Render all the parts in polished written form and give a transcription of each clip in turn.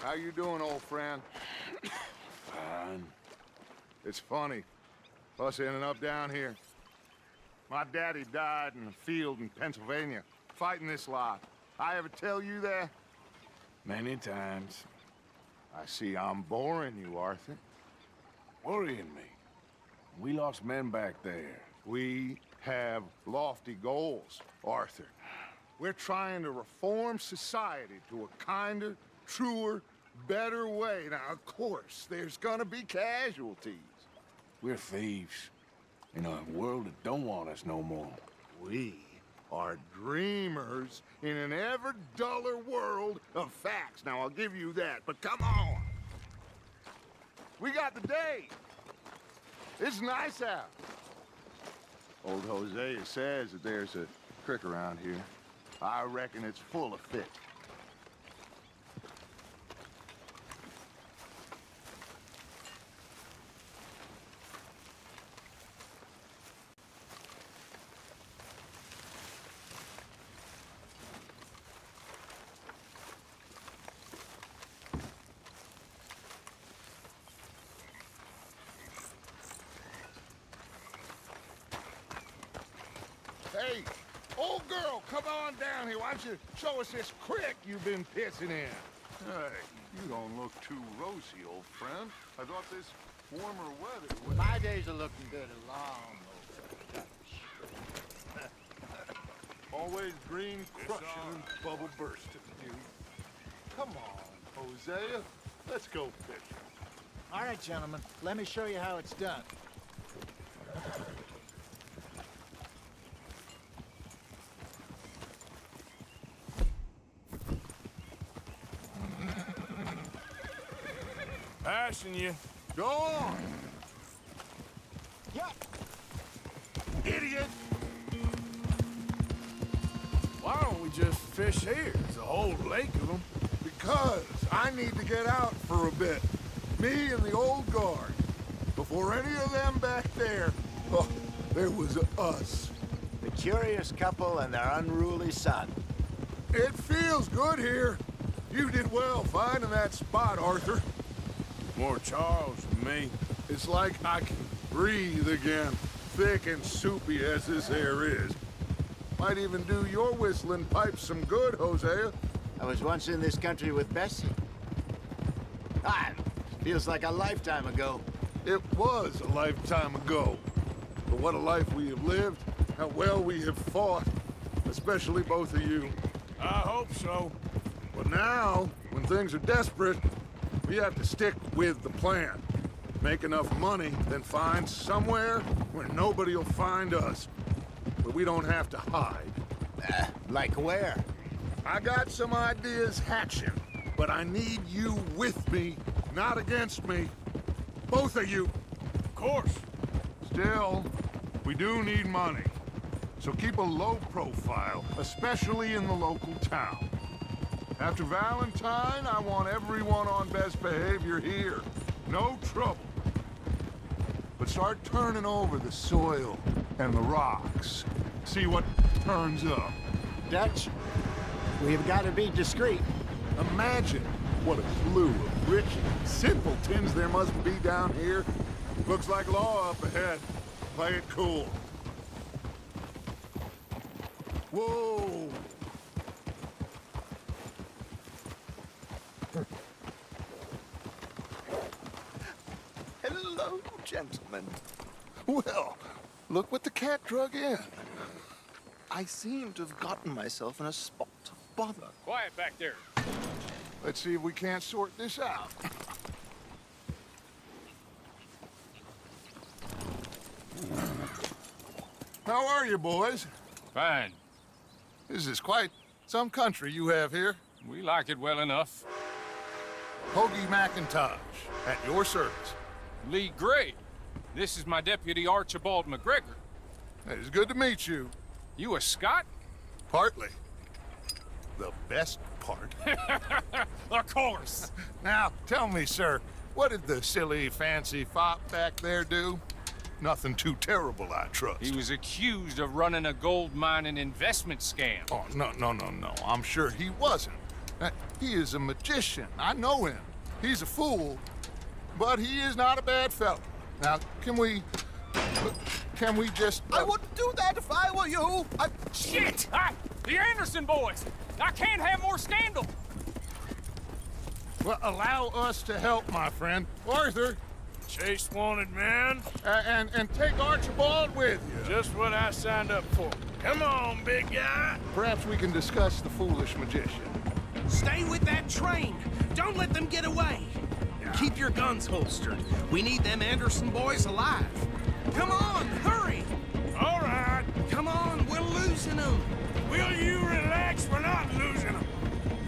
How you doing, old friend? Fine. It's funny, us ending up down here. My daddy died in the field in Pennsylvania, fighting this lot. I ever tell you that? Many times. I see I'm boring you, Arthur. Worrying me. We lost men back there. We have lofty goals, Arthur. We're trying to reform society to a kinder, truer, better way. Now, of course, there's gonna be casualties. We're thieves. In a world that don't want us no more. We are dreamers in an ever duller world of facts. Now, I'll give you that, but come on. We got the day. It's nice out. Old Hosea says that there's a creek around here. I reckon it's full of fish. Hey, old girl, come on down here. Why don't you show us this creek you've been pissing in? Hey, you don't look too rosy, old friend. I thought this warmer weather would... My days are looking good along. Always green crushing and bubble bursting, dude. Come on, Hosea. Let's go fishing. All right, gentlemen, let me show you how it's done. Passing you. Go on, Yeah. idiot! Why don't we just fish here? There's a whole lake of them. Because I need to get out for a bit. Me and the old guard. Before any of them back there, oh, there was us. The curious couple and their unruly son. It feels good here. You did well finding that spot, Arthur. More Charles than me. It's like I can breathe again, thick and soupy as this air is. Might even do your whistling pipes some good, Hosea. I was once in this country with Bessie. Ah, feels like a lifetime ago. It was a lifetime ago. But what a life we have lived, how well we have fought, especially both of you. I hope so. But now, when things are desperate, we have to stick with the plan. Make enough money, then find somewhere where nobody will find us. Where we don't have to hide. Like where? I got some ideas hatching, but I need you with me, not against me. Both of you. Of course. Still, we do need money. So keep a low profile, especially in the local town. After Valentine, I want everyone on best behavior here. No trouble. But start turning over the soil and the rocks. See what turns up. Dutch, we've got to be discreet. Imagine what a slew of rich simpletons there must be down here. Looks like law up ahead. Play it cool. Whoa! Hello, gentlemen. Well, look what the cat drug in. I seem to have gotten myself in a spot of bother. Quiet back there. Let's see if we can't sort this out. How are you, boys? Fine. This is quite some country you have here. We like it well enough. Hoagie McIntosh, at your service. Lee Gray. This is my deputy Archibald McGregor. It's good to meet you. You a Scot? Partly. The best part. Of course. Now, tell me, sir, what did the silly, fancy fop back there do? Nothing too terrible, I trust. He was accused of running a gold mining investment scam. Oh, no. I'm sure he wasn't. He is a magician. I know him. He's a fool, but he is not a bad fellow. Now, can we just... I wouldn't do that if I were you. Shit! The Anderson boys! I can't have more scandal! Well, allow us to help, my friend. Arthur, Chase wanted man. and take Archibald with you. Just what I signed up for. Come on, big guy. Perhaps we can discuss the foolish magician. Stay with that train. Don't let them get away. Keep your guns holstered. We need them Anderson boys alive. Come on, hurry! All right. Come on, we're losing them. Will you relax? We're not losing them.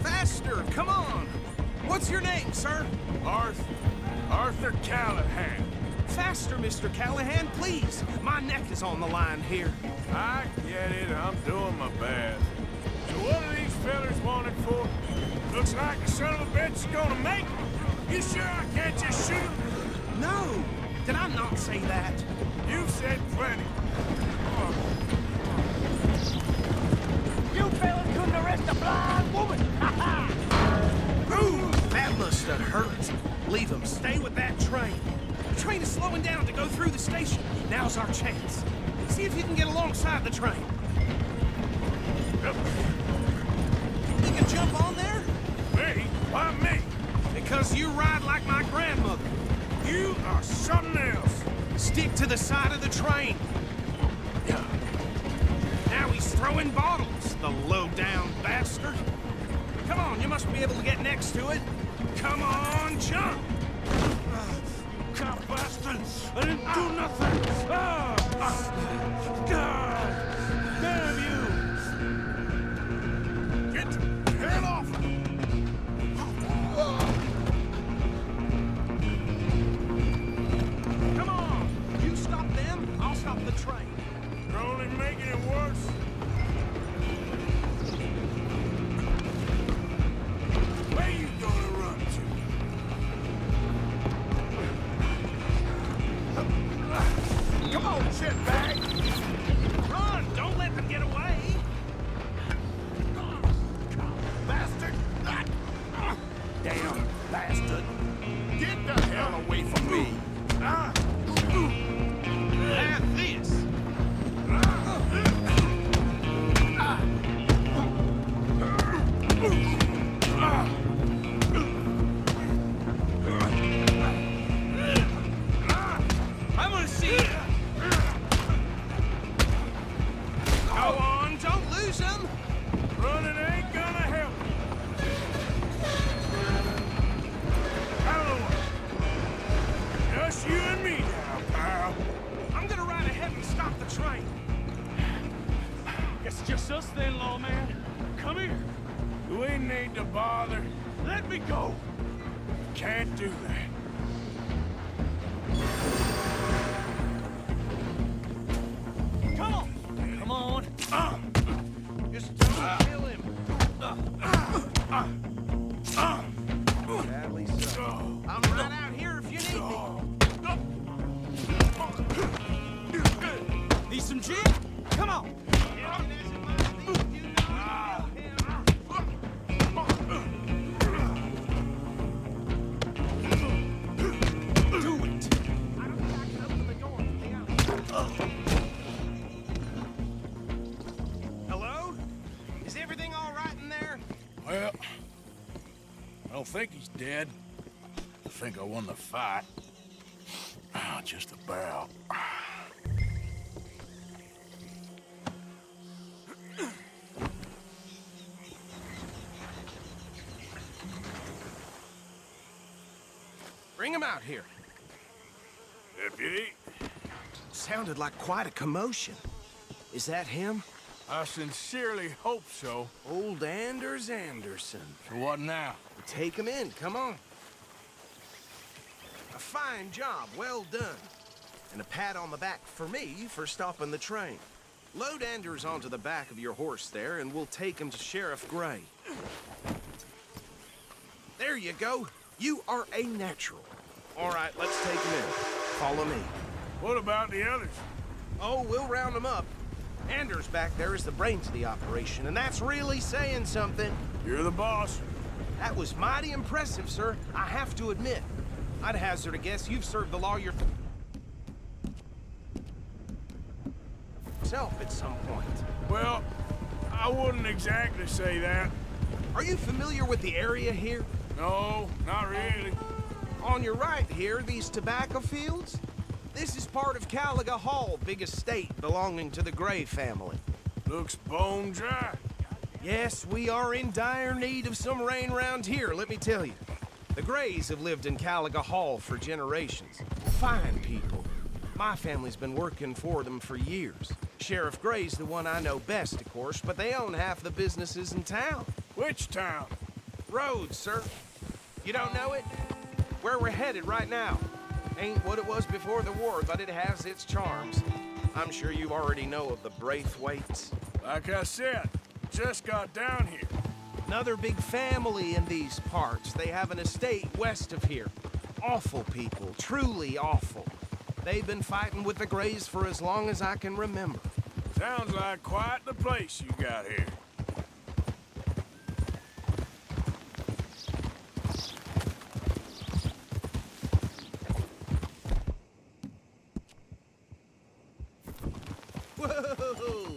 Faster, come on. What's your name, sir? Arthur Callahan. Faster, Mr. Callahan, please. My neck is on the line here. I get it. I'm doing my best. So what are these fellas wanted for? Looks like the son of a bitch is gonna make it. You sure I can't just shoot him? No, did I not say that? You've said plenty. You fellas couldn't arrest a blind woman! Ooh, that must have hurt. Leave them. Stay with that train. The train is slowing down to go through the station. Now's our chance. See if you can get alongside the train. You can jump on there? Me? Why me? Because you ride like my grandmother. You are something else. Stick to the side of the train. Now he's throwing bottles, the low-down bastard. Come on, you must be able to get next to it. Come on, jump! God, bastard! I didn't do nothing! God! Damn you! Get the hell off! Come on! You stop them, I'll stop the train. You're only making it worse. Where you gonna run to? Come on, shitbag! Run! Don't let them get away! Bastard! Damn bastard! Get the hell away from me! Have this! I'm gonna see you! Go on, don't lose them! Running ain't gonna help. Out of the way. Just you and me now, pal. I'm gonna ride ahead and stop the train. Guess it's just us then, lawman. Come here. We need to bother. Let me go. Can't do that. Come on. Come on. Just don't kill him. Sadly so. I'm right out here if you need me. Need some gin? Come on. Do it. Hello? Is everything all right in there? Well, I don't think he's dead. I think I won the fight. Just about. Bring him out here. Deputy, Sounded like quite a commotion. Is that him? I sincerely hope so. Old Anders Anderson. So what now? Take him in, come on. A fine job, well done. And a pat on the back for me for stopping the train. Load Anders onto the back of your horse there, and we'll take him to Sheriff Gray. There you go. You are a natural. All right, let's take him in. Follow me. What about the others? Oh, we'll round them up. Anders back there is the brains of the operation, and that's really saying something. You're the boss. That was mighty impressive, sir. I have to admit. I'd hazard a guess you've served the law yourself at some point. Well, I wouldn't exactly say that. Are you familiar with the area here? No, not really. On your right here, these tobacco fields? This is part of Caliga Hall, big estate belonging to the Gray family. Looks bone dry. Yes, we are in dire need of some rain around here, let me tell you. The Grays have lived in Caliga Hall for generations. Fine people. My family's been working for them for years. Sheriff Gray's the one I know best, of course, but they own half the businesses in town. Which town? Rhodes, sir. You don't know it? Where we're headed right now. Ain't what it was before the war, but it has its charms. I'm sure you already know of the Braithwaites. Like I said, just got down here. Another big family in these parts. They have an estate west of here. Awful people, truly awful. They've been fighting with the Grays for as long as I can remember. Sounds like quite the place you got here. Whoa!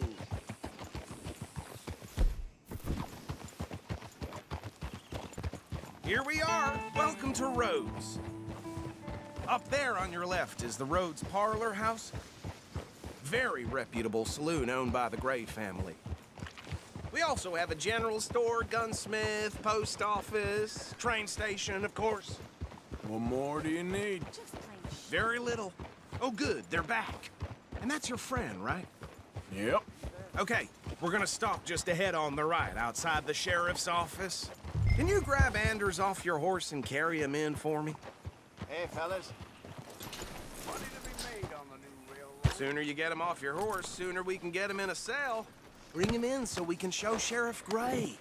Here we are. Welcome to Rhodes. Up there on your left is the Rhodes Parlor House. Very reputable saloon owned by the Gray family. We also have a general store, gunsmith, post office, train station, of course. What more do you need? Very little. Oh, good, they're back. And that's your friend, right? Yep. Okay, we're gonna stop just ahead on the right, outside the sheriff's office. Can you grab Anders off your horse and carry him in for me? Hey, fellas. Money to be made on the new railroad. Sooner you get him off your horse, sooner we can get him in a cell. Bring him in so we can show Sheriff Gray.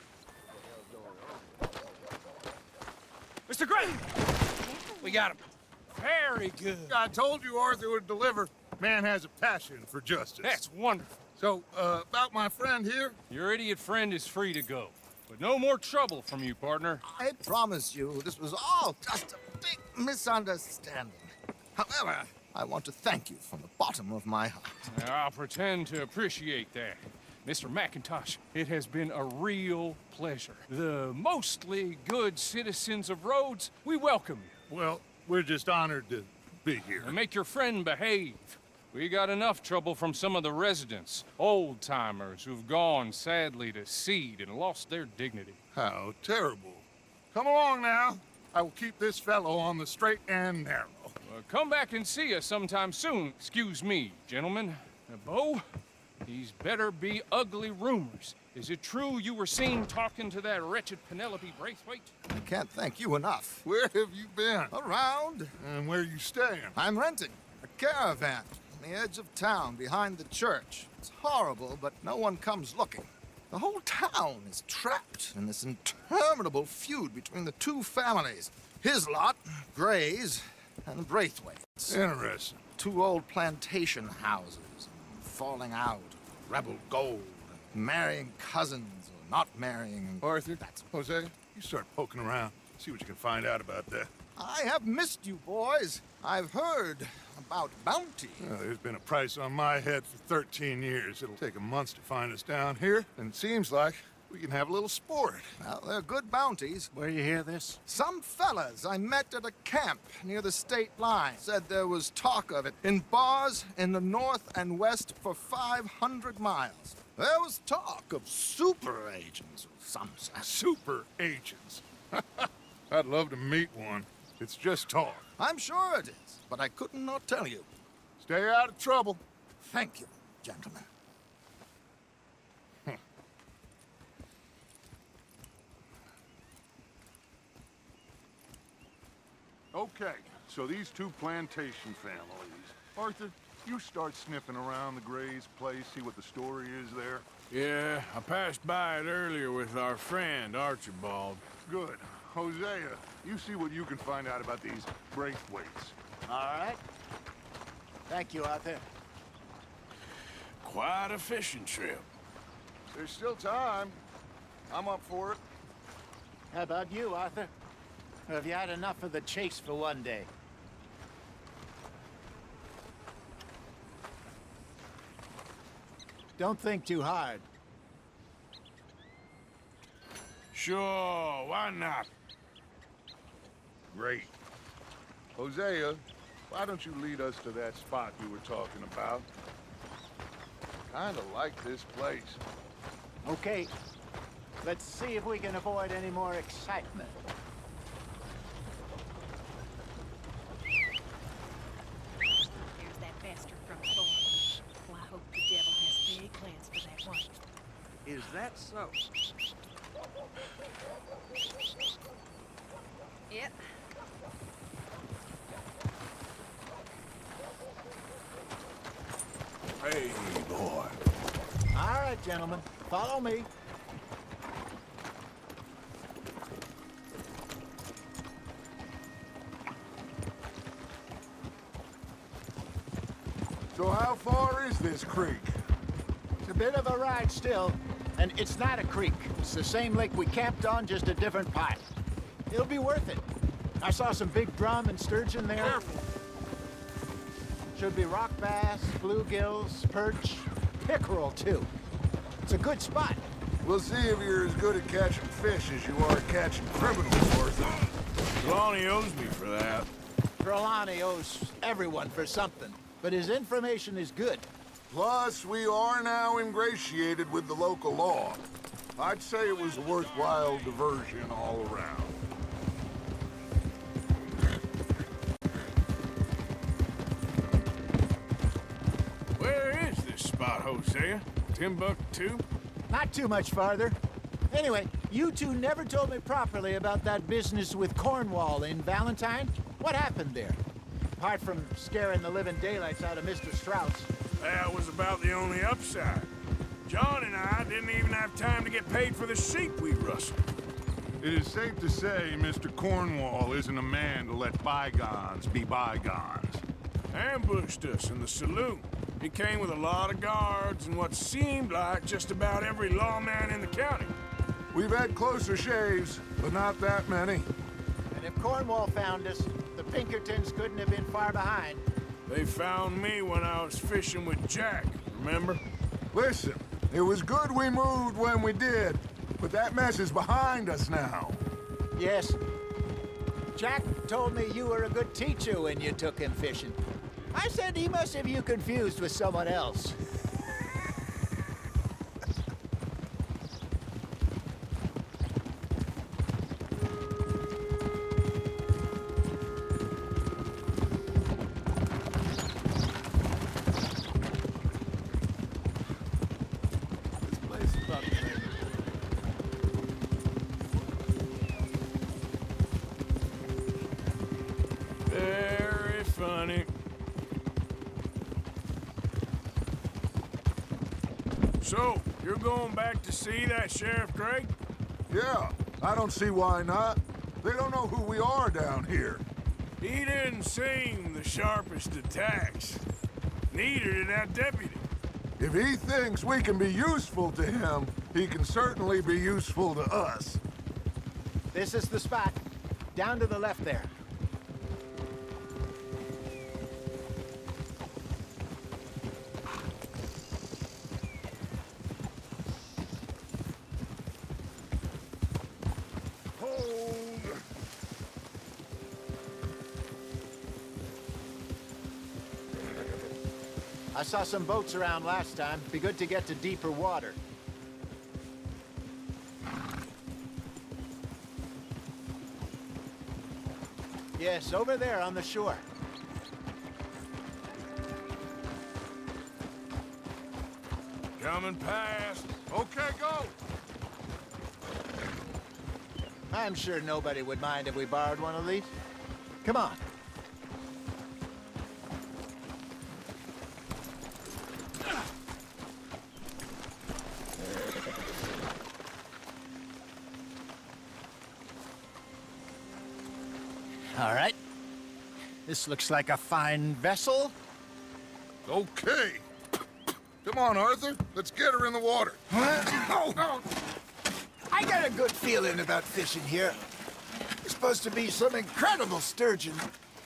Mr. Gray! We got him. Very good. I told you Arthur would deliver. Man has a passion for justice. That's wonderful. So, about my friend here? Your idiot friend is free to go. But no more trouble from you, partner. I promise you, this was all just a big misunderstanding. However, I want to thank you from the bottom of my heart. I'll pretend to appreciate that. Mr. McIntosh, it has been a real pleasure. The mostly good citizens of Rhodes, we welcome you. Well, we're just honored to be here. And make your friend behave. We got enough trouble from some of the residents, old-timers who've gone, sadly, to seed and lost their dignity. How terrible. Come along now. I will keep this fellow on the straight and narrow. Come back and see us sometime soon. Excuse me, gentlemen. Bo, these better be ugly rumors. Is it true you were seen talking to that wretched Penelope Braithwaite? I can't thank you enough. Where have you been? Around, And where you staying? I'm renting a caravan on the edge of town behind the church. It's horrible, but no one comes looking. The whole town is trapped in this interminable feud between the two families. His lot, Gray's, and the Braithwaites. Interesting. Two old plantation houses, falling out, rebel gold, marrying cousins or not marrying. Arthur, Jose, you start poking around. See what you can find out about that. I have missed you, boys. I've heard about bounty. There's been a price on my head for 13 years. It'll take a month to find us down here, and it seems like we can have a little sport. Well, they're good bounties. Where you hear this? Some fellas I met at a camp near the state line said there was talk of it in bars in the north and west for 500 miles. There was talk of super agents of some sort. Super agents. I'd love to meet one. It's just talk. I'm sure it is, but I couldn't not tell you. Stay out of trouble. Thank you, gentlemen. Okay, so these two plantation families. Arthur, you start sniffing around the Gray's place, see what the story is there. Yeah, I passed by it earlier with our friend, Archibald. Good. Hosea, you see what you can find out about these Braithwaites. All right. Thank you, Arthur. Quite a fishing trip. There's still time. I'm up for it. How about you, Arthur? Or have you had enough of the chase for one day? Don't think too hard. Sure, why not? Great. Hosea, why don't you lead us to that spot you were talking about? Kinda like this place. Okay. Let's see if we can avoid any more excitement. There's that bastard from Thorne. Well, I hope the devil has big plans for that one. Is that so? Yep. Hey, boy. All right, gentlemen. Follow me. So how far is this creek? It's a bit of a ride still. And it's not a creek. It's the same lake we camped on, just a different part. It'll be worth it. I saw some big drum and sturgeon there. Careful. Should be rock bass, bluegills, perch, pickerel, too. It's a good spot. We'll see if you're as good at catching fish as you are at catching criminals, Arthur. Lonnie owes me for that. Trelawney owes everyone for something, but his information is good. Plus, we are now ingratiated with the local law. I'd say it was a worthwhile diversion all around. Where is this spot, Hosea? Timbuktu? Not too much farther. Anyway, you two never told me properly about that business with Cornwall in Valentine. What happened there? Apart from scaring the living daylights out of Mr. Strauss. That was about the only upside. John and I didn't even have time to get paid for the sheep we rustled. It is safe to say Mr. Cornwall isn't a man to let bygones be bygones. Ambushed us in the saloon. He came with a lot of guards and what seemed like just about every lawman in the county. We've had closer shaves, but not that many. And if Cornwall found us, the Pinkertons couldn't have been far behind. They found me when I was fishing with Jack, remember? Listen, it was good we moved when we did, but that mess is behind us now. Yes. Jack told me you were a good teacher when you took him fishing. I said he must have you confused with someone else. Very funny. So, you're going back to see that Sheriff Gray? Yeah, I don't see why not. They don't know who we are down here. He didn't seem the sharpest attacks. Neither did that deputy. If he thinks we can be useful to him, he can certainly be useful to us. This is the spot. Down to the left there. I saw some boats around last time. Be good to get to deeper water. Yes, over there on the shore. Coming past. Okay, go! I'm sure nobody would mind if we borrowed one of these. Come on. All right. This looks like a fine vessel. Okay. Come on, Arthur. Let's get her in the water. I I got a good feeling about fishing here. There's supposed to be some incredible sturgeon.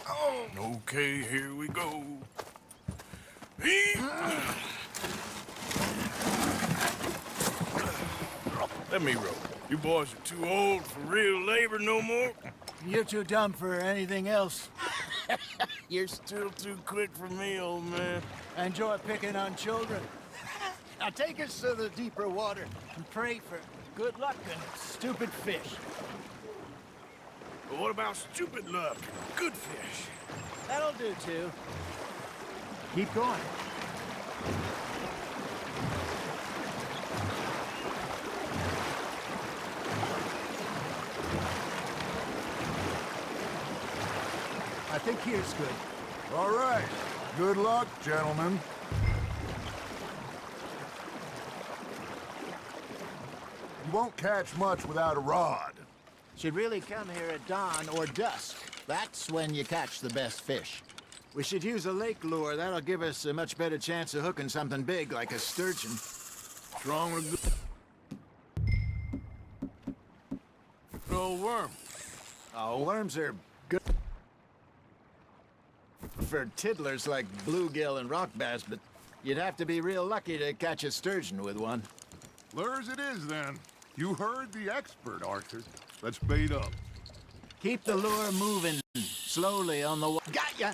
Oh. Okay, here we go. Let me row. You boys are too old for real labor no more. You're too dumb for anything else. You're still too quick for me, old man. I enjoy picking on children. Now take us to the deeper water and pray for good luck and stupid fish. But what about stupid luck and good fish? That'll do, too. Keep going. I think here's good. All right. Good luck, gentlemen. You won't catch much without a rod. Should really come here at dawn or dusk. That's when you catch the best fish. We should use a lake lure. That'll give us a much better chance of hooking something big like a sturgeon. What's wrong with the old worm? Oh, worms are good for tiddlers like bluegill and rock bass, but you'd have to be real lucky to catch a sturgeon with one. Lures it is, then. You heard the expert, Arthur. Let's bait up. Keep the lure moving slowly on the Got ya!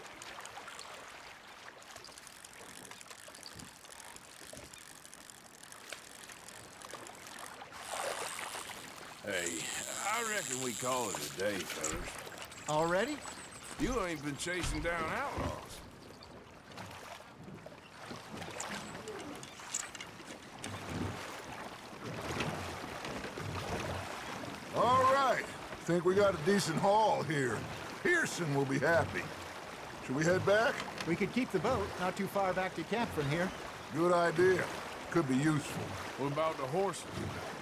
Hey, I reckon we call it a day, fellas. Already? You ain't been chasing down outlaws. All right. Think we got a decent haul here. Pearson will be happy. Should we head back? We could keep the boat not too far back to camp from here. Good idea. Could be useful. What about the horses?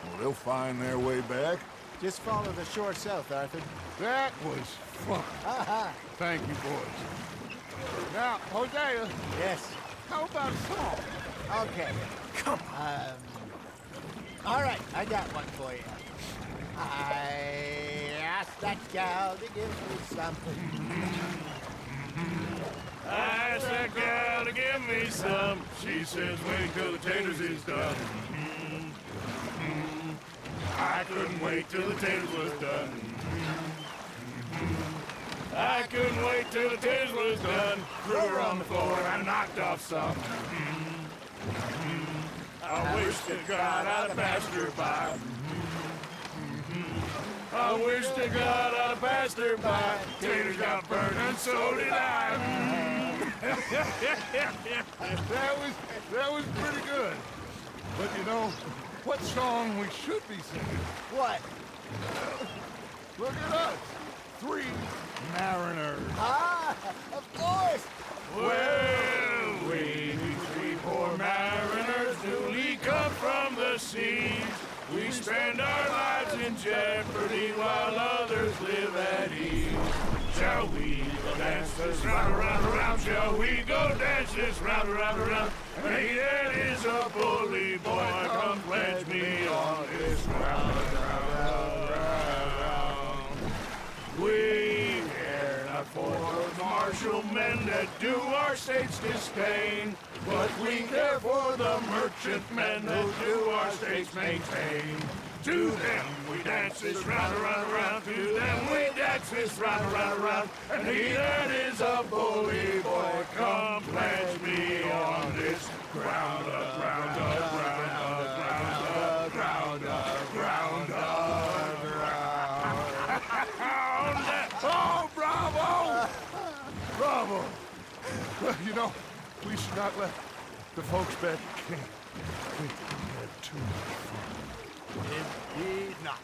Well, they'll find their way back. Just follow the shore south, Arthur. That was fun. Thank you, boys. Now, Hosea, Yes. how about a song? Okay. Come on. All right, I got one for you. I asked that gal to give me something. I asked that gal to give me some. She says, wait till the taters is done. I couldn't wait till the taters was done. I couldn't wait till the taters was done. Threw her on the floor and I knocked off some. I wish to God I'd have passed her by. I wish to God I'd have passed her by. Taters got burned and so did I. That was pretty good. But you know, what song we should be singing? What? Look at us. 3 mariners. Ah, of course. Well, we 3 poor mariners newly come from the seas. We spend our lives in jeopardy while others live at ease. Shall we go dance this round, around, around? Shall we go dance this round, around, around? Hey, that is a bully boy. Come pledge me on this round, round, round. We care not for the martial men that do our state's disdain, but we care for the merchantmen who do our states maintain. To them we dance this round, around, around. To them we dance this round, around, around. And he that is a bully boy, come pledge me on this ground up, ground up, ground up, ground up, ground up, ground up, ground up. Oh, bravo! Bravo! Well, you know, we should not let the folks back at camp. We had too much fun. Indeed not.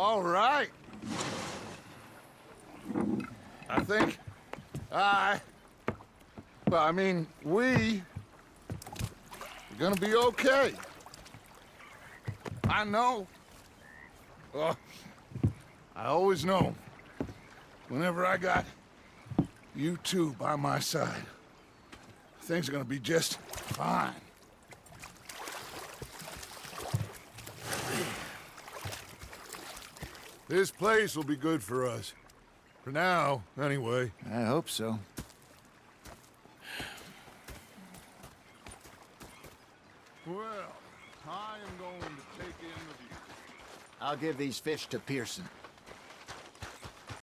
All right. I think we are gonna be okay. I know. Oh, I always know. Whenever I got you two by my side, things are gonna be just fine. This place will be good for us. For now, anyway. I hope so. Well, I am going to take in the view. I'll give these fish to Pearson.